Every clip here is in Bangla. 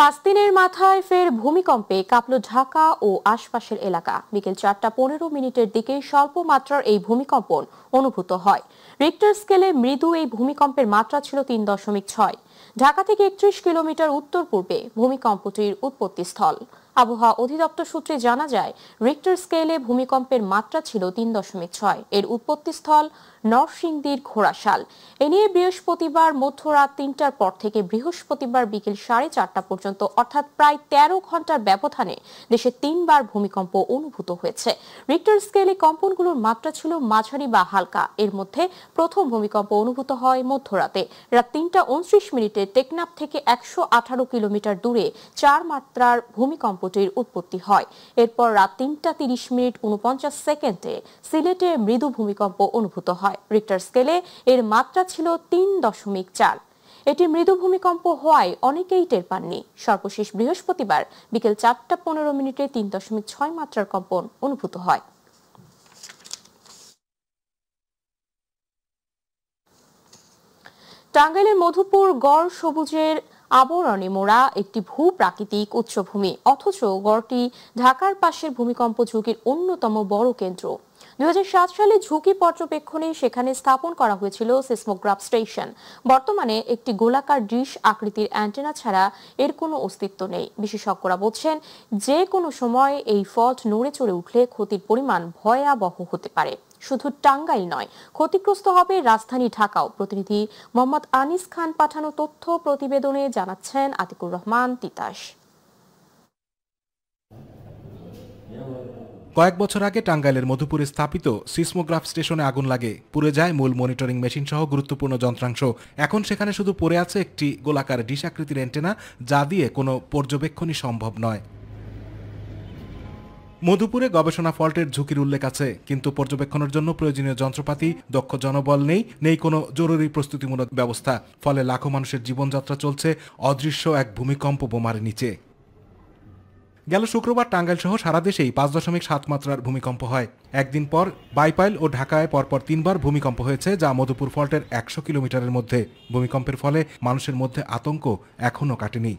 5 দিনের মাথায় ফের ভূমিকম্পে কাঁপল ঢাকা ও আশপাশের এলাকা। বিকেল 4:15 দিকে স্বল্প মাত্রার এই ভূমিকম্পন অনুভূত হয়। রিক্টার স্কেলে মৃদু এই ভূমিকম্পের মাত্রা ছিল 3.6। ঢাকা থেকে 31 কিলোমিটার উত্তর পূর্বে ভূমিকম্পটির উৎপত্তিস্থল। আবহাওয়া অধিদপ্তর সূত্রে জানা যায়, রিক্টার স্কেলে ভূমিকম্পের মাত্রা ছিল 3.6। এর উৎপত্তিস্থল নরসিংদীর ঘোড়াশাল। এ নিয়ে বৃহস্পতিবার মধ্যরাত 3টার পর থেকে বৃহস্পতিবার বিকেল 4:30 পর্যন্ত অর্থাৎ প্রায় 13 ঘন্টার ব্যবধানে দেশে 3বার ভূমিকম্প অনুভূত হয়েছে। রিক্টার স্কেলে কম্পনগুলোর মাত্রা ছিল মাঝারি বা হালকা। এর মধ্যে প্রথম ভূমিকম্প অনুভূত হয় মধ্যরাতে রাত 3:29 টেকনাফ থেকে 118 কিলোমিটার দূরে 4 মাত্রার ভূমিকম্পটির উৎপত্তি হয়। এরপর রাত 3:30:49 সিলেটে মৃদু ভূমিকম্প অনুভূত হয়। রিক্টার স্কেলে এর মাত্রা ছিল 3.4। এটি মৃদু ভূমিকম্প হওয়ায় অনেকেই টের পাননি। সর্বশেষ বৃহস্পতিবার বিকেল 4:15 3.6 মাত্রার কম্পন অনুভূত হয়। টাঙ্গাইলের মধুপুর গড় সবুজের আবরণে মোড়া একটি ভূপ্রাকৃতিক উচ্চভূমি, অথচ গড়টি ঢাকার পাশের ভূমিকম্প ঝুঁকির অন্যতম বড় কেন্দ্র। 2007 সালে ঝুঁকি পর্যবেক্ষণে সেখানে স্থাপন করা হয়েছিল সিসমোগ্রাফ স্টেশন। বর্তমানে একটি গোলাকার ডিশ আকৃতির অ্যান্টেনা ছাড়া এর কোনো অস্তিত্ব নেই। বিশেষজ্ঞরা বলছেন, যে কোনো সময় এই ফল্ট নড়ে চড়ে উঠলে ক্ষতির পরিমাণ ভয়াবহ হতে পারে। শুধু টাঙ্গাইল নয়, ক্ষতিগ্রস্ত হবে রাজধানী ঢাকাও। প্রতিনিধি মোহাম্মদ আনিস খান পাঠানো তথ্য প্রতিবেদনে জানাচ্ছেন আতিকুর রহমান তিতাস। কয়েক বছর আগে টাঙ্গাইলের মধুপুরে স্থাপিত সিসমোগ্রাফ স্টেশনে আগুন লাগে, পুড়ে যায় মূল মনিটরিং মেশিন সহ গুরুত্বপূর্ণ যন্ত্রাংশ। এখন সেখানে শুধু পড়ে আছে একটি গোলাকার ডিশ আকৃতির অ্যান্টেনা, যা দিয়ে কোনো পর্যবেক্ষণই সম্ভব নয়। মধুপুরে গবেষণা ফল্টের ঝুঁকির উল্লেখ আছে, কিন্তু পর্যবেক্ষণের জন্য প্রয়োজনীয় যন্ত্রপাতি, দক্ষ জনবল নেই কোনো জরুরি প্রস্তুতিমূলক ব্যবস্থা। ফলে লাখো মানুষের জীবনযাত্রা চলছে অদৃশ্য এক ভূমিকম্প বোমার নিচে। গেল শুক্রবার টাঙ্গাইল সহ সারা দেশেই 5.7 মাত্রার ভূমিকম্প হয়। একদিন পর বাইপাইল ও ঢাকায় পরপর 3বার ভূমিকম্প হয়েছে, যা মধুপুর ফল্টের 100 কিলোমিটারের মধ্যে। ভূমিকম্পের ফলে মানুষের মধ্যে আতঙ্ক এখনো কাটেনি।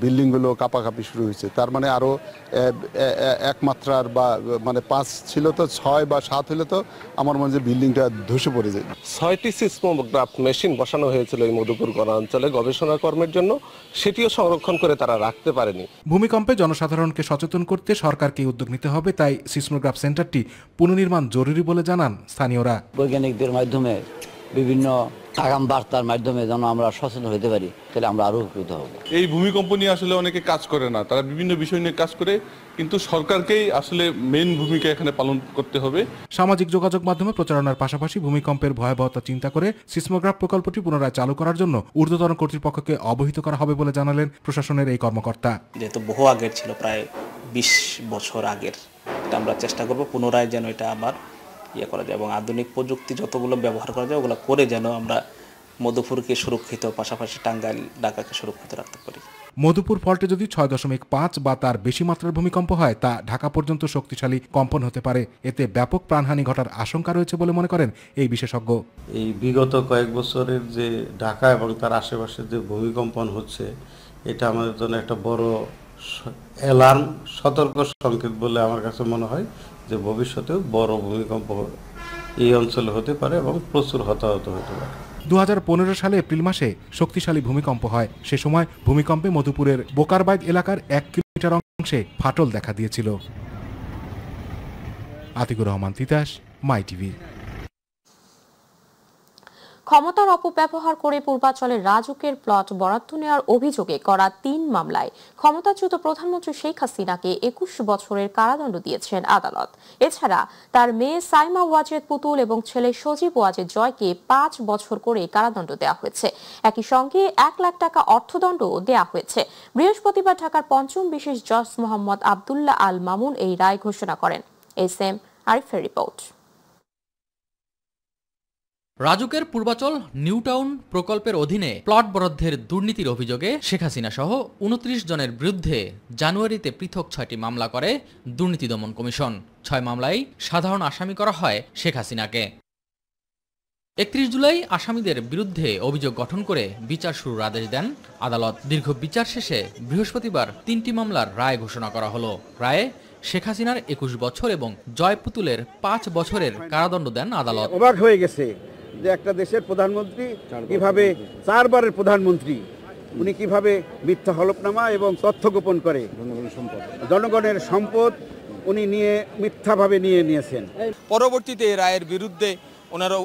বিল্ডিং গুলো কাঁপাকাঁপি শুরু হয়েছে, তার মানে আরো 1 মাত্রার বা মানে 5 ছিল তো 6 বা 7 হলে তো আমার মনে হয় বিল্ডিংটা ধসে পড়ে যায়। 6টি সিসমোগ্রাফ মেশিন বসানো হয়েছিল এই মধুপুর গণাঞ্চলে গবেষণা কর্মের জন্য, সেটিও সংরক্ষণ করে তারা রাখতে পারেনি। ভূমিকম্পে জনসাধারণকে সচেতন করতে সরকারকে উদ্যোগ নিতে হবে, তাই সিসমোগ্রাফ সেন্টারটি পুনর্নির্মাণ জরুরি বলে জানান স্থানীয়রা। বৈজ্ঞানিকদের মাধ্যমে বিভিন্ন আগাম বার্তার মাধ্যমে যেন আমরা সচেতন হতে পারি, তাহলে আমরা আরো উপকৃত হব। এই ভূমিকম্প নিয়ে আসলে অনেকে কাজ করে না, তারা বিভিন্ন বিষয় নিয়ে কাজ করে, কিন্তু সরকারকেই আসলে মেইন ভূমিকা এখানে পালন করতে হবে। সামাজিক যোগাযোগ মাধ্যমে প্রচারণার পাশাপাশি ভূমিকম্পের ভয়াবহতা চিন্তা করে সিসমোগ্রাফ প্রকল্পটি পুনরায় চালু করার জন্য ঊর্ধ্বতন কর্তৃপক্ষকে অবহিত করা হবে বলে জানালেন প্রশাসনের এই কর্মকর্তা। যেহেতু বহু আগের ছিল, প্রায় 20 বছর আগের, এটা আমরা চেষ্টা করব পুনরায় যেন এটা আবার করা যায় এবং আধুনিক প্রযুক্তি যতগুলো ব্যবহার করা যায় ওগুলো করে যেন আমরা মধুপুরকে সুরক্ষিত, পাশাপাশি টাঙ্গাইল ঢাকাকে সুরক্ষিত রাখতে পারি। মধুপুর ফল্টে যদি 6.5 বা তার বেশি মাত্রার ভূমিকম্প হয়, তা ঢাকা পর্যন্ত শক্তিশালী কম্পন হতে পারে। এতে ব্যাপক প্রাণহানি ঘটার আশঙ্কা রয়েছে বলে মনে করেন এই বিশেষজ্ঞ। এই বিগত কয়েক বছরের যে ঢাকা এবং তার আশেপাশে যে ভূমিকম্পন হচ্ছে, এটা আমাদের জন্য একটা বড় অ্যালার্ম, সতর্ক সংকেত বলে আমার কাছে মনে হয়, যে ভবিষ্যতেও বড় ভূমিকম্প এই অঞ্চলে হতে পারে এবং প্রচুর হতাহত হতে পারে। 2015 সালে এপ্রিল মাসে শক্তিশালী ভূমিকম্প হয়। সে সময় ভূমিকম্পে মধুপুরের বোকারবাইদ এলাকার 1 কিলোমিটার অংশে ফাটল দেখা দিয়েছিল। আতিকুর রহমান তিতাস, মাই টিভি। ক্ষমতার অপব্যবহার করে পূর্বাঞ্চলের রাজুকের প্লট বরাদ্দ নেওয়ার অভিযোগে করা 3 মামলায় ক্ষমতাচ্যুত প্রধানমন্ত্রী শেখ হাসিনাকে 21 বছরের কারাদণ্ড দিয়েছেন আদালত। এছাড়া তার মেয়ে সাইমা ওয়াজেদ পুতুল এবং ছেলে সজীব ওয়াজেদ জয়কে 5 বছর করে কারাদণ্ড দেওয়া হয়েছে। একই সঙ্গে 1 লাখ টাকা অর্থদণ্ড দেওয়া হয়েছে। বৃহস্পতিবার ঢাকার 5ম বিশেষ জজ মোহাম্মদ আবদুল্লাহ আল মামুন এই রায় ঘোষণা করেন। এস এম আরিফের রিপোর্ট। রাজুকের পূর্বাচল নিউটাউন প্রকল্পের অধীনে প্লট বরাদ্দের দুর্নীতির অভিযোগে শেখ হাসিনা সহ 29 জনের বিরুদ্ধে জানুয়ারিতে পৃথক 6টি মামলা করে দুর্নীতি দমন কমিশন। 6 মামলায় সাধারণ আসামি করা হয় শেখ হাসিনাকে। 31 জুলাই আসামিদের বিরুদ্ধে অভিযোগ গঠন করে বিচার শুরুর আদেশ দেন আদালত। দীর্ঘ বিচার শেষে বৃহস্পতিবার 3টি মামলার রায় ঘোষণা করা হলো। রায়ে শেখ হাসিনার 21 বছর এবং জয় পুতুলের 5 বছরের কারাদণ্ড দেন আদালত। অবাক হয়ে গেছে যে একটা দেশের প্রধানমন্ত্রী কিভাবে 4 বারের প্রধানমন্ত্রী উনি কিভাবে মিথ্যা হলফনামা এবং তথ্য গোপন করে জনগণের সম্পদ উনি মিথ্যাভাবে নিয়েছেন। পরবর্তীতে রায়ের বিরুদ্ধে ওনারা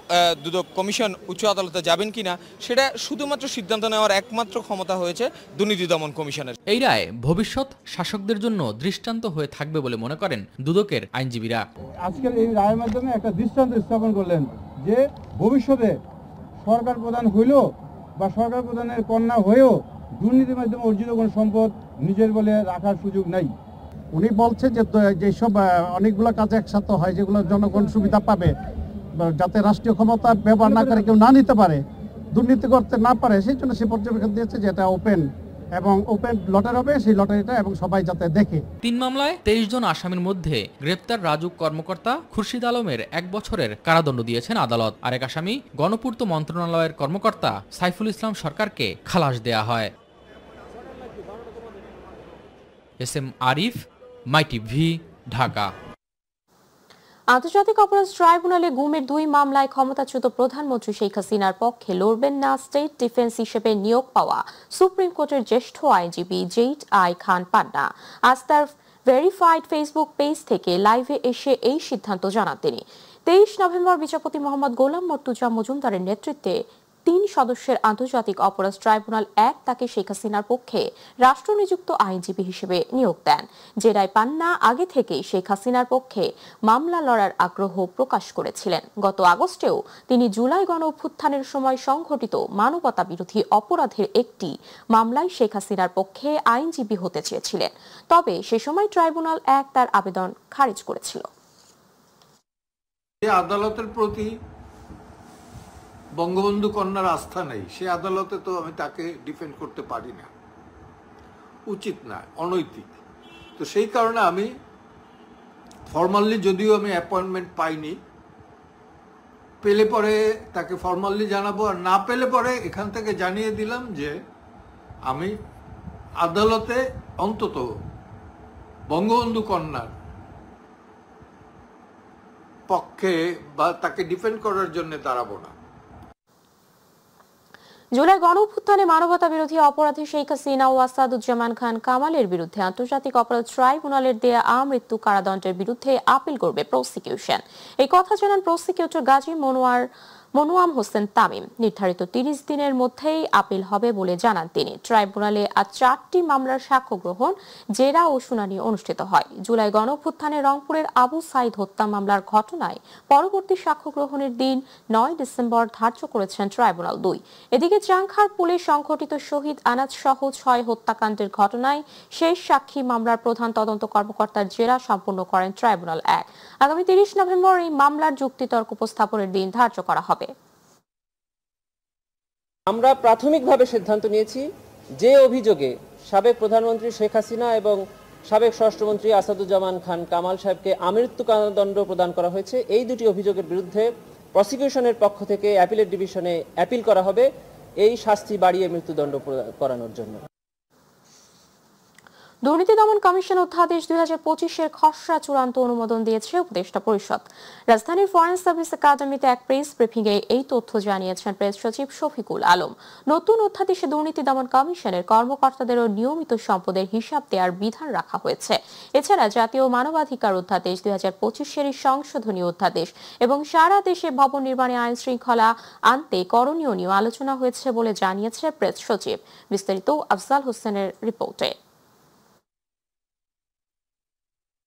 দুদক কমিশন উচ্চ আদালতে যাবেন কিনা সেটা শুধুমাত্র সিদ্ধান্ত নেওয়ার একমাত্র ক্ষমতা হয়েছে দুর্নীতি দমন কমিশনের। এই রায় ভবিষ্যৎ শাসকদের জন্য দৃষ্টান্ত হয়ে থাকবে বলে মনে করেন দুদকের আইনজীবীরা। আজকের এই রায়ের মাধ্যমে একটা দৃষ্টান্ত স্থাপন করলেন যে ভবিষ্যতে সরকার প্রধান হইলেও বা সরকার প্রধানের কন্যা হয়েও দুর্নীতির মাধ্যমে অর্জিত কোনো সম্পদ নিজের বলে রাখার সুযোগ নাই। উনি বলছে যে যেসব অনেকগুলো কাজ একসাথে হয় যেগুলো জনগণ সুবিধা পাবে, যাতে রাষ্ট্রীয় ক্ষমতা ব্যবহার না করে কেউ না নিতে পারে, দুর্নীতি করতে না পারে, সেই জন্য সে পর্যবেক্ষণ দিয়েছে যে এটা ওপেন লটারি হবে, সেই লটারিটা এবং সবাই যাতে দেখে। 3 মামলায় 23 জন আসামির মধ্যে গ্রেপ্তার রাজুক কর্মকর্তা খুরশিদ আলমের 1 বছরের কারাদণ্ড দিয়েছেন আদালত। আরেক আসামি গণপূর্ত মন্ত্রণালয়ের কর্মকর্তা সাইফুল ইসলাম সরকারকে খালাস দেয়া হয়। SM আরিফ, মাই টিভি, ঢাকা। আন্তর্জাতিক অপরাধ ট্রাইব্যুনালে গুমের 2 মামলায় ক্ষমতাচ্যুত প্রধানমন্ত্রী শেখ হাসিনার পক্ষে লড়বেন না স্টেট ডিফেন্স হিসেবে নিয়োগ পাওয়া সুপ্রিম কোর্টের জ্যেষ্ঠ আইনজীবী জেইদ আই খান পান্না আজ তার ভেরিফাইড ফেসবুক পেজ থেকে লাইভে এসে এই সিদ্ধান্ত জানান তিনি। 23 নভেম্বর বিচারপতি মোহাম্মদ গোলাম মর্তুজা মজুমদারের নেতৃত্বে 3 সদস্যের আন্তর্জাতিক অপরাধ ট্রাইব্যুনাল 1 তাকে শেখ হাসিনার পক্ষে রাষ্ট্রনিযুক্ত আইনজীবী হিসেবে নিয়োগ দেন। জেরাই পান্না আগে থেকেই শেখ হাসিনার পক্ষে মামলা লড়ার আগ্রহ প্রকাশ করেছিলেন। গত আগস্টেও তিনি জুলাই গণ অভ্যুত্থানের সময় সংঘটিত মানবতা বিরোধী অপরাধের একটি মামলায় শেখ হাসিনার পক্ষে আইনজীবী হতে চেয়েছিলেন, তবে সে সময় ট্রাইব্যুনাল 1 তার আবেদন খারিজ করেছিল। আদালতের প্রতি বঙ্গবন্ধু কন্যার আস্থা নেই, সে আদালতে তো আমি তাকে ডিফেন্ড করতে পারি না, উচিত না, অনৈতিক। তো সেই কারণে আমি ফর্মালি, যদিও আমি অ্যাপয়েন্টমেন্ট পাইনি, পেলে পরে তাকে ফর্মালি জানাবো, আর না পেলে পরে এখান থেকে জানিয়ে দিলাম যে আমি আদালতে অন্তত বঙ্গবন্ধু কন্যার পক্ষে বা তাকে ডিফেন্ড করার জন্য দাঁড়াবো না। জুলাই গণ অভ্যুত্থানে মানবতা বিরোধী অপরাধে শেখ হাসিনা ও আসাদুজ্জামান খান কামালের বিরুদ্ধে আন্তর্জাতিক অপরাধ ট্রাইব্যুনালের দেয়া আমৃত্যু কারাদণ্ডের বিরুদ্ধে আপিল করবে প্রসিকিউশন। এই কথা জানান প্রসিকিউটর গাজী মনোয়াম হোসেন তামিম। নির্ধারিত 30 দিনের মধ্যেই আপিল হবে বলে জানান তিনি। ট্রাইব্যুনালে আজ 4টি মামলার সাক্ষ্য গ্রহণ, জেরা ও শুনানি অনুষ্ঠিত হয়। জুলাই গণ অভ্যুত্থানে রংপুরের আবু সাইদ হত্যা মামলার ঘটনায় পরবর্তী সাক্ষ্য গ্রহণের দিন 9 ডিসেম্বর ধার্য করেছেন ট্রাইব্যুনাল 2। এদিকে চাংখারপুলে সংঘটিত শহীদ আনাজ সহ 6 হত্যাকাণ্ডের ঘটনায় শেষ সাক্ষী মামলার প্রধান তদন্ত কর্মকর্তার জেরা সম্পন্ন করেন ট্রাইব্যুনাল 1। আগামী 30 নভেম্বর এই মামলার যুক্তিতর্ক উপস্থাপনের দিন ধার্য করা হবে। আমরা প্রাথমিকভাবে সিদ্ধান্ত নিয়েছি যে অভিযোগে সাবেক প্রধানমন্ত্রী শেখ হাসিনা এবং সাবেক স্বরাষ্ট্রমন্ত্রী আসাদুজ্জামান খান কামাল সাহেবকে আমৃত্যু কারাদণ্ড প্রদান করা হয়েছে, এই দুটি অভিযোগের বিরুদ্ধে প্রসিকিউশনের পক্ষ থেকে অ্যাপিলেট ডিভিশনে অ্যাপিল করা হবে এই শাস্তি বাড়িয়ে মৃত্যুদণ্ড করানোর জন্য। দুর্নীতি দমন কমিশন অধ্যাদেশ 2025-এর খসড়া চূড়ান্ত অনুমোদন দিয়েছে উপদেষ্টা পরিষদ। রাজধানীর ফরেন সার্ভিস একাডেমিতে এক প্রেস ব্রিফিংয়ে এই তথ্য জানিয়েছেন প্রেস সচিব শফিকুল আলম। নতুন অধ্যাদেশে দুর্নীতি দমন কমিশনের কর্মকর্তাদেরও নিয়মিত সম্পদের হিসাব দেওয়ার বিধান রাখা হয়েছে। এছাড়া জাতীয় মানবাধিকার অধ্যাদেশ 2025-এর সংশোধনী অধ্যাদেশ এবং সারা দেশে ভবন নির্মাণে আইন শৃঙ্খলা আনতে করণীয় নিয়ে আলোচনা হয়েছে বলে জানিয়েছে প্রেস সচিব। বিস্তারিত আফজাল হোসেনের রিপোর্টে।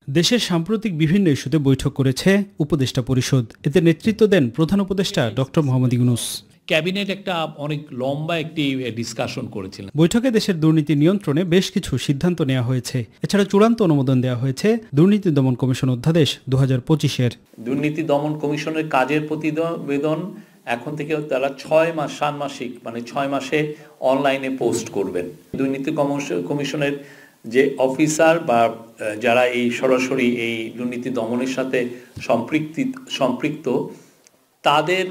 দেশের সাম্প্রতিক বিভিন্ন ইস্যুতে বৈঠক করেছে উপদেষ্টা পরিষদ। এতে নেতৃত্ব দেন প্রধান উপদেষ্টা ডক্টর মোহাম্মদ ইউনূস। ক্যাবিনেট একটা অনেক লম্বা একটি ডিসকাশন করেছিলেন। বৈঠকে দেশের দুর্নীতি নিয়ন্ত্রণে বেশ কিছু সিদ্ধান্ত নেওয়া হয়েছে। এছাড়া চূড়ান্ত অনুমোদন দেওয়া হয়েছে দুর্নীতি দমন কমিশন অধ্যাদেশ 2025-এর। দুর্নীতি দমন কমিশনের কাজের প্রতিবেদন এখন থেকে তারা 6 মাস ষান্মাসিক, মানে 6 মাসে অনলাইনে পোস্ট করবেন। দুর্নীতি কমিশনের যে অফিসার বা যারা এই সরাসরি এই দুর্নীতি দমনের সাথে সম্পৃক্ত তাদের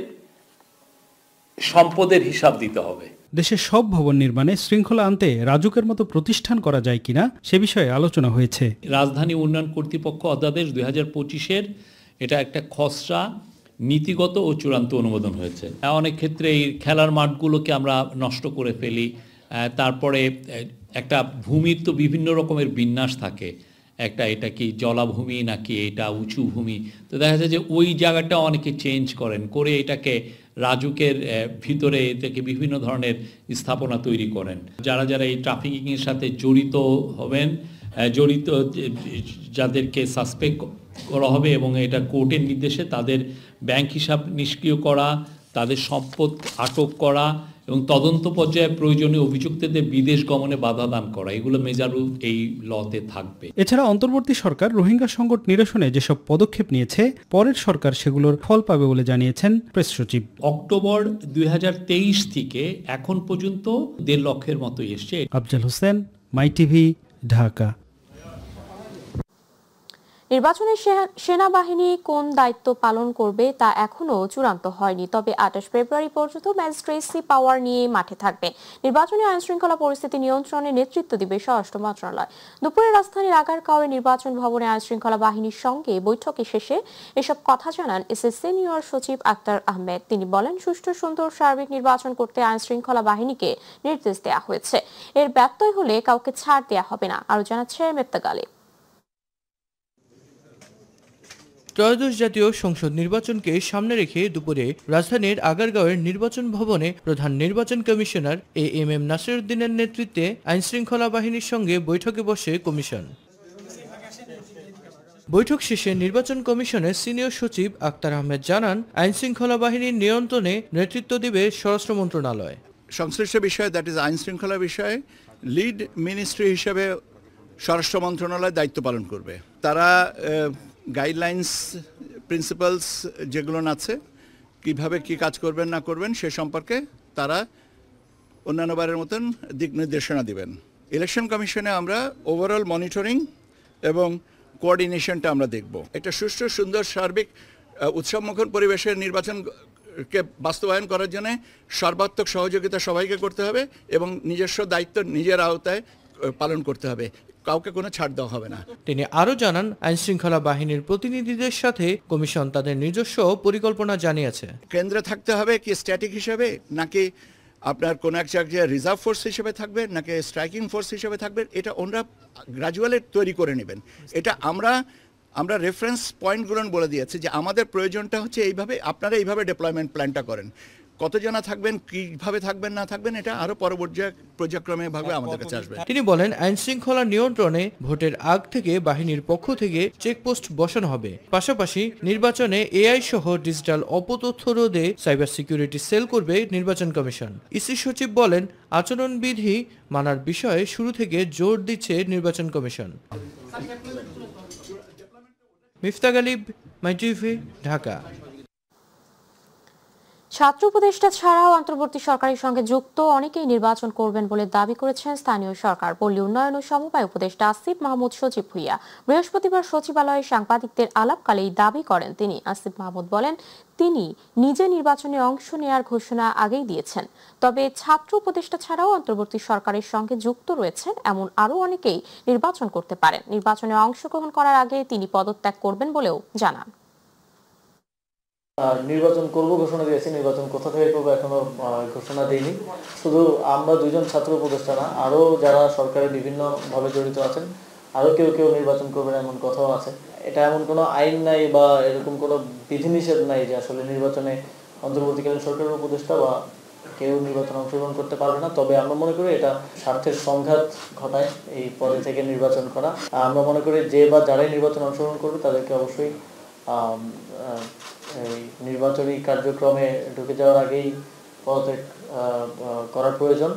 সম্পদের হিসাব দিতে হবে। দেশের সব ভবন নির্মাণে শৃঙ্খলা আনতে রাজুকের মতো প্রতিষ্ঠান করা যায় কিনা সে বিষয়ে আলোচনা হয়েছে। রাজধানী উন্নয়ন কর্তৃপক্ষ অধ্যাদেশ 2025-এর এটা একটা খসড়া নীতিগত ও চূড়ান্ত অনুমোদন হয়েছে। অনেক ক্ষেত্রে এই খেলার মাঠগুলোকে আমরা নষ্ট করে ফেলি। তারপরে একটা ভূমির তো বিভিন্ন রকমের বিন্যাস থাকে, এটা কি জলাভূমি নাকি এটা উঁচু ভূমি, তো দেখা যায় যে ওই জায়গাটা অনেকে চেঞ্জ করে এটাকে রাজুকের ভিতরে এটাকে বিভিন্ন ধরনের স্থাপনা তৈরি করেন। যারা এই ট্রাফিকিংয়ের সাথে জড়িত হবেন, যাদেরকে সাসপেক্ট করা হবে এবং এটা কোর্টের নির্দেশে তাদের ব্যাংক হিসাব নিষ্ক্রিয় করা, তাদের সম্পদ আটক করা এবং তদন্ত পর্যায়ে প্রয়োজনীয় অভিযুক্তদের বিদেশ গমনে বাধা দান করা, এগুলো মেজারুল এই লতে থাকবে। এছাড়া অন্তর্বর্তী সরকার রোহিঙ্গা সংকট নিরসনে যেসব পদক্ষেপ নিয়েছে পরের সরকার সেগুলোর ফল পাবে বলে জানিয়েছেন প্রেস সচিব। অক্টোবর 2023 থেকে এখন পর্যন্ত 1.5 লক্ষের মতো এসছে। আফজাল হোসেন, মাই টিভি, ঢাকা। নির্বাচনে সেনাবাহিনী কোন দায়িত্ব পালন করবে তা এখনো চূড়ান্ত হয়নি, তবে 28 ফেব্রুয়ারি পর্যন্ত ম্যাজিস্ট্রেসি পাওয়ার নিয়ে মাঠে থাকবে। নির্বাচনী আইন শৃঙ্খলা পরিস্থিতি নিয়ন্ত্রণে নেতৃত্ব দিবে স্বরাষ্ট্র মন্ত্রণালয়। দুপুরে রাজধানীর আগারগাঁওয়ে নির্বাচন ভবনে আইন শৃঙ্খলা বাহিনীর সঙ্গে বৈঠকে শেষে এসব কথা জানান এসএস সিনিয়র সচিব আক্তার আহমেদ। তিনি বলেন, সুষ্ঠু সুন্দর সার্বিক নির্বাচন করতে আইন শৃঙ্খলা বাহিনীকে নির্দেশ দেওয়া হয়েছে। এর ব্যত্যয় হলে কাউকে ছাড় দেওয়া হবে না। আরো জানাচ্ছে মেপ্তাগালে। ত্রয়োদশ জাতীয় সংসদ নির্বাচনকে সামনে রেখে দুপুরে রাজধানীর আগারগাঁওয়ের নির্বাচন ভবনে প্রধান নির্বাচন কমিশনার এএমএম নাসিরউদ্দিনের নেতৃত্বে আইনশৃঙ্খলা বাহিনীর সঙ্গে বৈঠকে বসে কমিশন। বৈঠক শেষে নির্বাচন কমিশনের সিনিয়র সচিব আক্তার আহমেদ জানান, আইনশৃঙ্খলা বাহিনীর নিয়ন্ত্রণে নেতৃত্ব দিবে স্বরাষ্ট্র মন্ত্রণালয়। সংশ্লিষ্ট বিষয়, দ্যাট ইজ আইনশৃঙ্খলা বিষয়ে লিড মিনিস্ট্রি হিসেবে স্বরাষ্ট্র মন্ত্রণালয় দায়িত্ব পালন করবে। তারা গাইডলাইন্স, প্রিন্সিপালস যেগুলো আছে, কিভাবে কি কাজ করবেন না করবেন সে সম্পর্কে তারা অন্যান্যবারের মতন দিক নির্দেশনা দিবেন। ইলেকশন কমিশনে আমরা ওভারঅল মনিটরিং এবং কোঅর্ডিনেশনটা আমরা দেখব। একটা সুষ্ঠু সুন্দর সার্বিক উৎসবমুখর পরিবেশের নির্বাচনকে বাস্তবায়ন করার জন্য সর্বাত্মক সহযোগিতা সবাইকে করতে হবে এবং নিজস্ব দায়িত্ব নিজের আওতায় পালন করতে হবে, কাউকে কোনো ছাড় দেওয়া হবে না। তিনি আরো জানান, আইনশৃঙ্খলা বাহিনীর প্রতিনিধিদের সাথে কমিশন তাদের নিজস্ব পরিকল্পনা জানিয়েছে। কেন্দ্রে থাকতে হবে কি স্ট্যাটিক হিসেবে, নাকি আপনার কোনো এক জায়গায় রিজার্ভ ফোর্স হিসেবে থাকবে, নাকি স্ট্রাইকিং ফোর্স হিসেবে থাকবে, এটা ওনারা গ্রাজুয়ালি তৈরি করে নেবেন। এটা আমরা রেফারেন্স পয়েন্টগুলো বলে দিয়েছি যে আমাদের প্রয়োজনটা হচ্ছে এইভাবে, আপনারা এইভাবে ডেপ্লয়মেন্ট প্ল্যানটা করেন। কতজনা থাকবেন, কিভাবে থাকবেন না থাকবেন, এটা আরো পর্যায়ক্রমে ভাবে আমাদের কাছে আসবে। তিনি বলেন, আইন শৃঙ্খলা নিয়ন্ত্রণে ভোটের আগ থেকে বাহিনীর পক্ষ থেকে চেকপোস্ট বসানো হবে। পাশাপাশি নির্বাচনে এআই সহ ডিজিটাল অপতথ্য রোধে সাইবার সিকিউরিটি সেল করবে নির্বাচন কমিশন। ইসি সচিব বলেন, আচরণবিধি মানার বিষয়ে শুরু থেকে জোর দিচ্ছে নির্বাচন কমিশন। মিফতা গালিব, মাই টিভি, ঢাকা। ছাত্র উপদেষ্টা ছাড়াও অন্তর্বর্তী সরকারের সঙ্গে যুক্ত অনেকেই নির্বাচন করবেন বলে দাবি করেছেন স্থানীয় সরকার, পল্লী উন্নয়ন ও সমবায় উপদেষ্টা আসিফ মাহমুদ সচিব ভুইয়া। বৃহস্পতিবার সচিবালয়ে সাংবাদিকদের আলাপকালেই দাবি করেন তিনি। আসিফ মাহমুদ বলেন, তিনি নিজে নির্বাচনে অংশ নেয়ার ঘোষণা আগেই দিয়েছেন। তবে ছাত্র উপদেষ্টা ছাড়াও অন্তর্বর্তী সরকারের সঙ্গে যুক্ত রয়েছেন এমন আরো অনেকেই নির্বাচন করতে পারেন। নির্বাচনে অংশগ্রহণ করার আগে তিনি পদত্যাগ করবেন বলেও জানান। নির্বাচন করব ঘোষণা দিয়েছি, নির্বাচন কোথা থেকে করবো এখনো ঘোষণা দেয়নি। শুধু আমরা দুইজন ছাত্র উপদেষ্টা না, আরো যারা সরকারের বিভিন্ন ভাবে জড়িত আছেন আরো কেউ কেউ নির্বাচন করবেন এমন কথাও আছে। এটা এমন কোনো আইন নাই বা এরকম কোনো বিধিনিষেধ নাই যে আসলে নির্বাচনে অন্তর্বর্তীকালীন সরকারের উপদেষ্টা বা কেউ নির্বাচনে অংশগ্রহণ করতে পারবে না। তবে আমরা মনে করি এটা স্বার্থের সংঘাত ঘটায় এই পদে থেকে নির্বাচন করা। আমরা মনে করি যে বা যারাই নির্বাচনে অংশগ্রহণ করবে তাদেরকে অবশ্যই এই নির্বাচনী কার্যক্রমে ঢুকে যাওয়ার আগেই পদত্যাগ করার প্রয়োজন।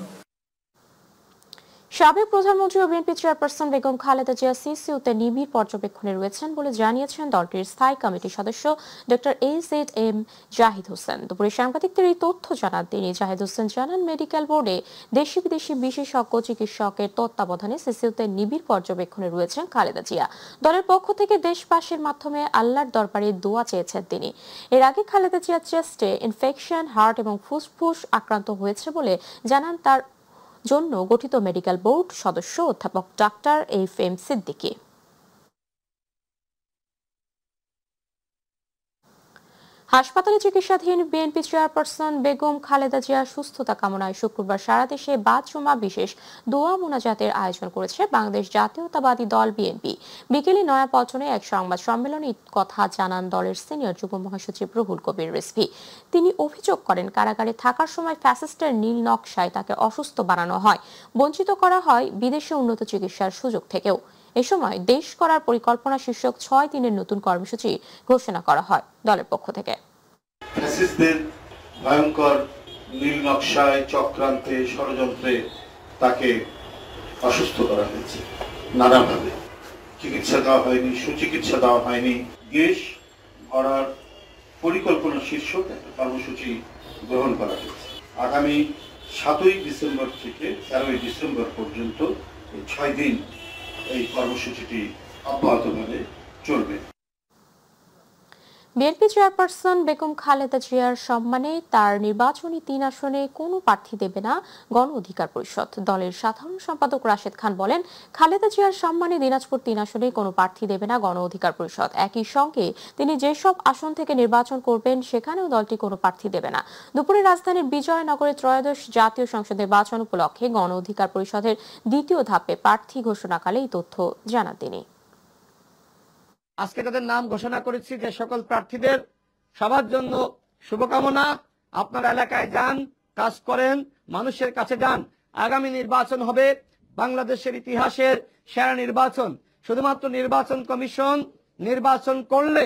সাবেক প্রধানমন্ত্রী ও বিএনপি চেয়ারপারসন বেগম খালেদা জিয়া সিসিউতে নিবিড় পর্যবেক্ষণে রয়েছেন বলে জানিয়েছেন দলটির স্থায়ী কমিটির সদস্য ডক্টর AZM জাহিদ হোসেন। দুপুরে সাংবাদিকদের এই তথ্য জানান তিনি। জাহিদ হোসেন জানান, মেডিকেল বোর্ডে দেশি বিদেশি বিশেষজ্ঞ চিকিৎসকের তত্ত্বাবধানে সিসিউতে নিবিড় পর্যবেক্ষণে রয়েছেন খালেদা জিয়া। দলের পক্ষ থেকে দেশবাসীর মাধ্যমে আল্লাহর দরবারে দোয়া চেয়েছেন তিনি। এর আগে খালেদা জিয়া চেস্টে ইনফেকশন, হার্ট এবং ফুসফুস আক্রান্ত হয়েছে বলে জানান তার জন্য গঠিত মেডিকেল বোর্ড সদস্য অধ্যাপক ডাক্তার FM সিদ্দিকী। হাসপাতালে চিকিৎসাধীন বিএনপি চেয়ারপারসন বেগম খালেদা জিয়ার সুস্থতা কামনায় শুক্রবার সারা দেশে বাদ জুমা বিশেষ দোয়া মোনাজাতের আয়োজন করেছে বাংলাদেশ জাতীয়তাবাদী দল বিএনপি। বিকেলে নয়াপল্টনে এক সংবাদ সম্মেলনে কথা জানান দলের সিনিয়র যুগ্ম মহাসচিব রুহুল কবির রিজভী। তিনি অভিযোগ করেন, কারাগারে থাকার সময় ফ্যাসিস্টের নীল নকশায় তাকে অসুস্থ বানানো হয়, বঞ্চিত করা হয় বিদেশে উন্নত চিকিৎসার সুযোগ থেকেও। এ সময় দেশ করার পরিকল্পনা শীর্ষক 6 দিনের নতুন কর্মসূচি ঘোষণা করা হয় দলের পক্ষ থেকে। ফ্যাসিস্টদের ভয়ঙ্কর নীল নকশায়, চক্রান্তে, ষড়যন্ত্রে তাকে অসুস্থ করা হয়েছে নানাভাবে। চিকিৎসা দেওয়া হয়নি, সুচিকিৎসা দেওয়া হয়নি। দেশ গড়ার পরিকল্পনা শীর্ষক একটা কর্মসূচি গ্রহণ করা হয়েছে। আগামী 7ই ডিসেম্বর থেকে 13ই ডিসেম্বর পর্যন্ত এই 6 দিন এই কর্মসূচিটি অব্যাহতভাবে চলবে। বিএনপি চেয়ারপারসন বেগম খালেদা জিয়ার সম্মানে তার নির্বাচনী 3 আসনে কোনো প্রার্থী দেবে না গণ অধিকার পরিষদ। দলের সাধারণ সম্পাদক রাশেদ খান বলেন, খালেদা জিয়ার সম্মানে দিনাজপুর 3 আসনে কোনো প্রার্থী দেবে না গণ অধিকার পরিষদ। একই সঙ্গে তিনি যেসব আসন থেকে নির্বাচন করবেন সেখানেও দলটি কোনো প্রার্থী দেবে না। দুপুরে রাজধানীর বিজয়নগরে ত্রয়োদশ জাতীয় সংসদ নির্বাচন উপলক্ষে গণ অধিকার পরিষদের 2য় ধাপে প্রার্থী ঘোষণাকালে এই তথ্য জানান তিনি। আজকে তাদের নাম ঘোষণা করেছি। যে সকল প্রার্থীদের সবার জন্য শুভকামনা। আপনার এলাকায় যান, কাজ করেন, মানুষের কাছে যান। আগামী নির্বাচন হবে বাংলাদেশের ইতিহাসের সেরা নির্বাচন। শুধুমাত্র নির্বাচন কমিশন নির্বাচন করলে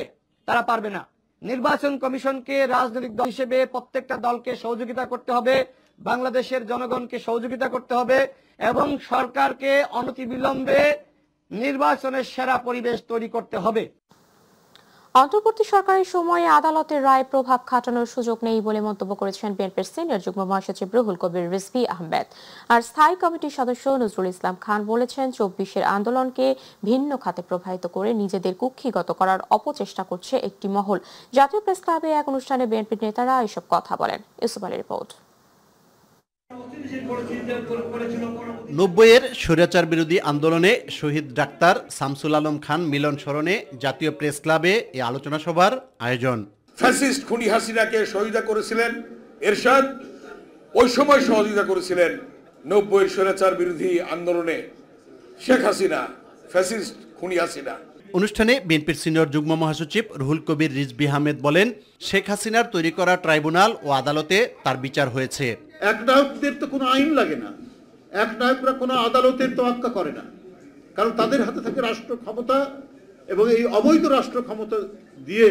তারা পারবে না। নির্বাচন কমিশনকে রাজনৈতিক দল হিসেবে প্রত্যেকটা দলকে সহযোগিতা করতে হবে, বাংলাদেশের জনগণকে সহযোগিতা করতে হবে এবং সরকারকে অনতিবিলম্বে নির্বাচনের সেরা পরিবেশ তৈরি করতে হবে। অন্তর্বর্তী সরকারের সময়ে আদালতের রায় প্রভাব খাটানোর সুযোগ নেই বলে মন্তব্য করেছেন বিএনপির সিনিয়র যুগ্ম মহাসচিব রুহুল কবির রিজভী আহমেদ। আর স্থায়ী কমিটির সদস্য নজরুল ইসলাম খান বলেছেন, 24-এর আন্দোলনকে ভিন্ন খাতে প্রবাহিত করে নিজেদের কুক্ষিগত করার অপচেষ্টা করছে একটি মহল। জাতীয় প্রেস ক্লাবে এক অনুষ্ঠানে বিএনপির নেতারা এসব কথা বলেন। ইউসুফ আলীর রিপোর্ট। 90-এর স্বৈরাচার বিরোধী আন্দোলনে শহীদ ডাক্তার শামসুল আলম খান মিলন স্মরণে জাতীয় প্রেস ক্লাবে এই আলোচনা সভার আয়োজন। ফ্যাসিস্ট খুনি হাসিনাকে সহযোগিতা করেছিলেন এরশাদ, ওই সময় সহযোগিতা করেছিলেন 90-এর স্বৈরাচার বিরোধী আন্দোলনে শেখ হাসিনা, ফ্যাসিস্ট খুনি হাসিনা। অনুষ্ঠানে বিএনপির সিনিয়র যুগ্ম মহাসচিব রুহুল কবির রিজভী আহমেদ বলেন, শেখ হাসিনার তৈরি করা ট্রাইব্যুনাল ও আদালতে তার বিচার হয়েছে। একনায়কদের তো কোনো আইন লাগে না, একনায়করা কোনো আদালতের তোয়াক্কা করে না, কারণ তাদের হাতে থাকে রাষ্ট্র ক্ষমতা এবং এই অবৈধ রাষ্ট্র ক্ষমতা দিয়ে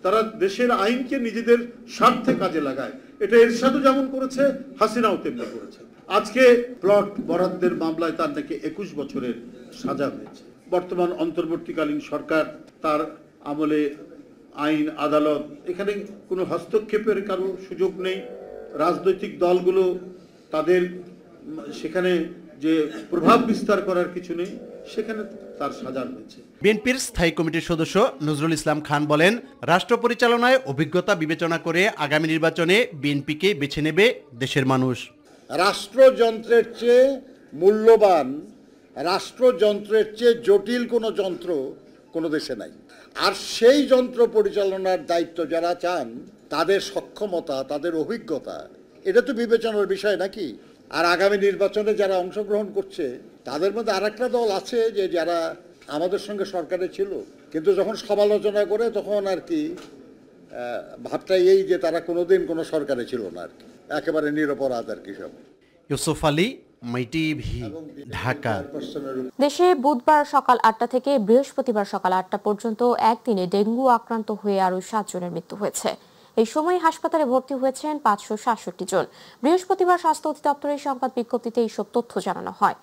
তারা দেশের আইনকে নিজেদের স্বার্থে কাজে লাগায়। এটা এরশাদও যেমন করেছে, হাসিনাও তেমনি করেছে। আজকে প্লট বরাদ্দের মামলায় তার নাকি 21 বছরের সাজা হয়েছে। বর্তমান অন্তর্বর্তীকালীন সরকার, তার আমলে আইন আদালত, এখানে কোনো হস্তক্ষেপের কারো সুযোগ নেই। রাজনৈতিক দলগুলো তাদের সেখানে যে প্রভাব বিস্তার করার কিছু নেই, সেখানে তার সাজা হয়েছে। বিএনপির স্থায়ী কমিটির সদস্য নজরুল ইসলাম খান বলেন, রাষ্ট্র পরিচালনায় অভিজ্ঞতা বিবেচনা করে আগামী নির্বাচনে বিএনপিকে বেছে নেবে দেশের মানুষ। রাষ্ট্রযন্ত্রের চেয়ে মূল্যবান, রাষ্ট্রযন্ত্রের চেয়ে জটিল কোনো যন্ত্র কোনো দেশে নাই। আর সেই যন্ত্র পরিচালনার দায়িত্ব যারা চান, তাদের সক্ষমতা, তাদের অভিজ্ঞতা, এটা তো বিবেচনার বিষয় নাকি। আর আগামী নির্বাচনে যারা অংশগ্রহণ করছে তাদের মধ্যে আরেকটা দল আছে যে যারা আমাদের সঙ্গে সরকারে ছিল, কিন্তু যখন সমালোচনা করে তখন আর কি ভাবটা এই যে তারা কোনোদিন কোনো সরকারে ছিল না, আর কি একেবারে নিরপরাধ আর কি সব। ইউসুফ আলী, মাইটিভি, ঢাকা। দেশে বুধবার সকাল 8টা থেকে বৃহস্পতিবার সকাল 8টা পর্যন্ত একদিনে ডেঙ্গু আক্রান্ত হয়ে আরো 7 জনের মৃত্যু হয়েছে। এই সময় হাসপাতালে ভর্তি হয়েছেন 567 জন। বৃহস্পতিবার স্বাস্থ্য অধিদপ্তরের সংবাদ বিজ্ঞপ্তিতে এইসব তথ্য জানানো হয়।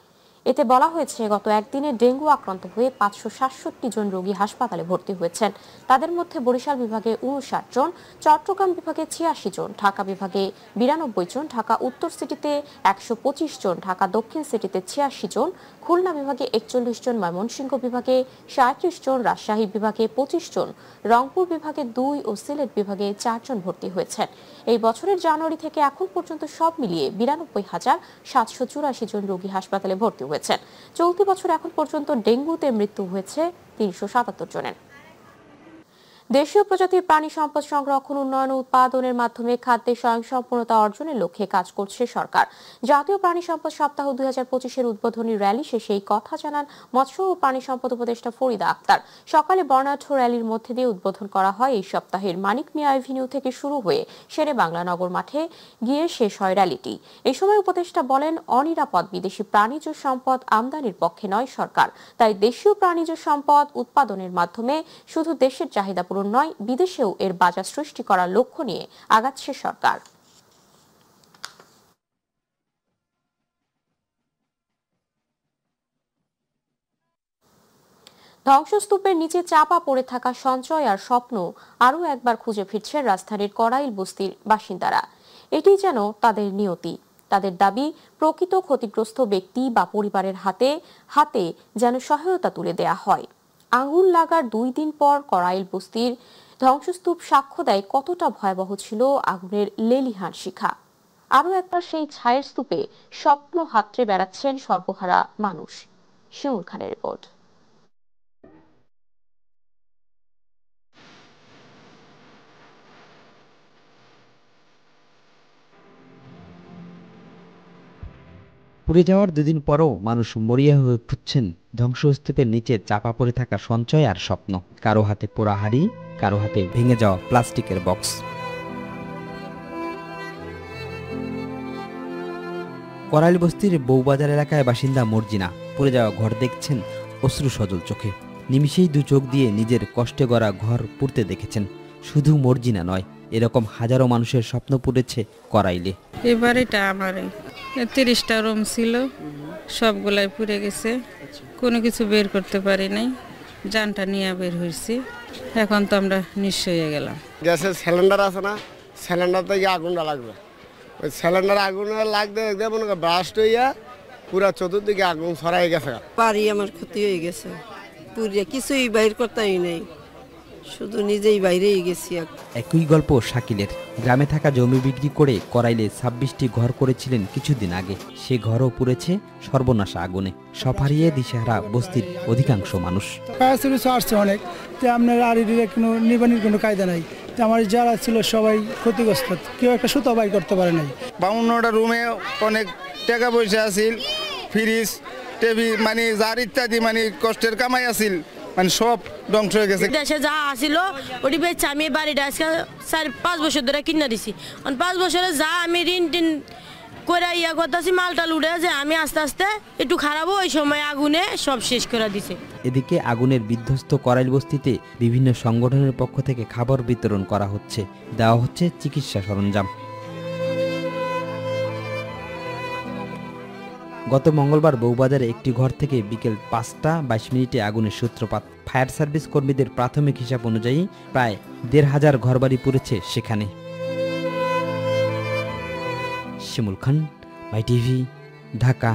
এতে বলা হয়েছে গত একদিনে ডেঙ্গু আক্রান্ত হয়ে 567 জন রোগী হাসপাতালে ভর্তি হয়েছেন। তাদের মধ্যে বরিশাল বিভাগে 59 জন, চট্টগ্রাম বিভাগে 86 জন, ঢাকা বিভাগে 92 জন, ঢাকা উত্তর সিটিতে 125 জন, ঢাকা দক্ষিণ সিটিতে 86 জন, খুলনা বিভাগে 41 জন, ময়মনসিংহ বিভাগে 37 জন, রাজশাহী বিভাগে 25 জন, রংপুর বিভাগে 2 ও সিলেট বিভাগে 4 জন ভর্তি হয়েছেন। এই বছরের জানুয়ারি থেকে এখন পর্যন্ত সব মিলিয়ে 92,784 জন রোগী হাসপাতালে ভর্তি হয়েছেন। চলতি বছর এখন পর্যন্ত ডেঙ্গুতে মৃত্যু হয়েছে 377 জনের। দেশীয় প্রজাতির প্রাণী সম্পদ সংরক্ষণ, উন্নয়ন ও উৎপাদনের মাধ্যমে খাদ্যে স্বয়ংসম্পূর্ণতা অর্জনের লক্ষ্যে কাজ করছে সরকার। জাতীয় প্রাণী সম্পদ সপ্তাহ 2025-এর উদ্বোধনী র্যালি শেষে এই কথা জানান মৎস্য ও প্রাণী সম্পদ উপদেষ্টা ফরিদা আক্তার। সকালে বর্ণাঢ্য র্যালির মধ্যে দিয়ে উদ্বোধন করা হয় এই সপ্তাহের মানিক মিয়া এভিনিউ থেকে শুরু হয়ে শেরে বাংলা নগর মাঠে গিয়ে শেষ হয় র্যালিটি। এই সময় উপদেষ্টা বলেন, অনিরাপদ বিদেশি প্রাণীজ সম্পদ আমদানির পক্ষে নয় সরকার, তাই দেশীয় প্রাণীজ সম্পদ উৎপাদনের মাধ্যমে শুধু দেশের চাহিদা নয়, বিদেশেও এর বাজার সৃষ্টি করার লক্ষ্য নিয়ে আগাচ্ছে সরকার। ধ্বংসস্তূপের নিচে চাপা পড়ে থাকা সঞ্চয় আর স্বপ্ন আরও একবার খুঁজে ফিরছে রাজধানীর করাইল বস্তির বাসিন্দারা। এটি যেন তাদের নিয়তি। তাদের দাবি, প্রকৃত ক্ষতিগ্রস্ত ব্যক্তি বা পরিবারের হাতে হাতে যেন সহায়তা তুলে দেয়া হয়। আগুন লাগার 2 দিন পর করাইল বস্তির ধ্বংসস্তূপ সাক্ষ্য দেয় কতটা ভয়াবহ ছিল আগুনের লেলিহান শিখা। আরও একবার সেই ছায়ের স্তূপে স্বপ্ন হাতড়ে বেড়াচ্ছেন সর্বহারা মানুষ। শিমুল খানের রিপোর্ট। পুড়ে যাওয়ার 2 দিন পরও মানুষ মরিয়া হয়ে খুঁজছেন ধ্বংসস্তূপের নিচে চাপা পড়ে থাকা সঞ্চয় আর স্বপ্ন। কারো হাতে পোড়া হাড়ি, কারো হাতে ভেঙে যাওয়া প্লাস্টিকের বক্স। করাইল বস্তির বউবাজার এলাকায় বাসিন্দা মর্জিনা পুড়ে যাওয়া ঘর দেখছেন অশ্রু সজল চোখে। নিমিষেই 2 চোখ দিয়ে নিজের কষ্টে গড়া ঘর পুড়তে দেখেছেন। শুধু মর্জিনা নয়, এরকম হাজারো মানুষের স্বপ্ন পুড়েছে করাইলে। এবার এটা আমার 30টা রুম ছিল, সবগুলাই পুড়ে গেছে। কোনো কিছু বের করতে পারি নাই, জানটা নিয়ে বের হয়েছি। এখন তো আমরা নিঃস্ব হয়ে গেলাম। গ্যাসের সিলিন্ডার আছে না, সিলিন্ডার থেকে আগুনটা লাগবে। ওই সিলিন্ডার আগুন লাগতে মনে করেন ব্রাস্ট হইয়া পুরা চতুর্দিকে আগুন ছড়াই গেছে। বাড়ি আমার ক্ষতি হয়ে গেছে, পুড়িয়া কিছুই বাইর করতেই নেই, শুধু নিজেই বাইরেই গেছি। একই গল্প শাকিলের। গ্রামে থাকা জমি বিক্রি করে করাইলে 26টি ঘর করেছিলেন কিছুদিন আগে। সে ঘরও পুড়েছে সর্বনাশা আগুনে। সব হারিয়ে দিশেহারা বস্তির অধিকাংশ মানুষ। আসছে অনেক, আপনার কোনো নির্বাণীর কোনো কায়দা নাই। আমার যারা ছিল সবাই ক্ষতিগ্রস্ত, কেউ একটা সুতো বাই করতে পারে নাই। 52টা রুমে অনেক টাকা পয়সা আছিল, ফ্রিজ, টিভি, মানে যার ইত্যাদি মানে কষ্টের কামাই আছিল, মানে সব ধ্বংস হয়ে গেছে। দেশে যা আসিল ওটি বেচে আমি বাড়িটা আজকে 4-5 বছর ধরে কিনে দিছি। 5 বছরে যা আমি ঋণ টিন করে ইয়া করতেছি, মালটা লুড়ে যে আমি আস্তে আস্তে একটু খারাপ, ওই সময় আগুনে সব শেষ করে দিছে। এদিকে আগুনের বিধ্বস্ত করাইল বস্তিতে বিভিন্ন সংগঠনের পক্ষ থেকে খাবার বিতরণ করা হচ্ছে, দেওয়া হচ্ছে চিকিৎসা সরঞ্জাম। গত মঙ্গলবার বউবাজারে একটি ঘর থেকে বিকেল 5টা 22 মিনিটে আগুনের সূত্রপাত। ফায়ার সার্ভিস কর্মীদের প্রাথমিক হিসাব অনুযায়ী প্রায় 1,500 ঘরবাড়ি পুড়েছে সেখানে। শিমুল খান, মাই টিভি, ঢাকা।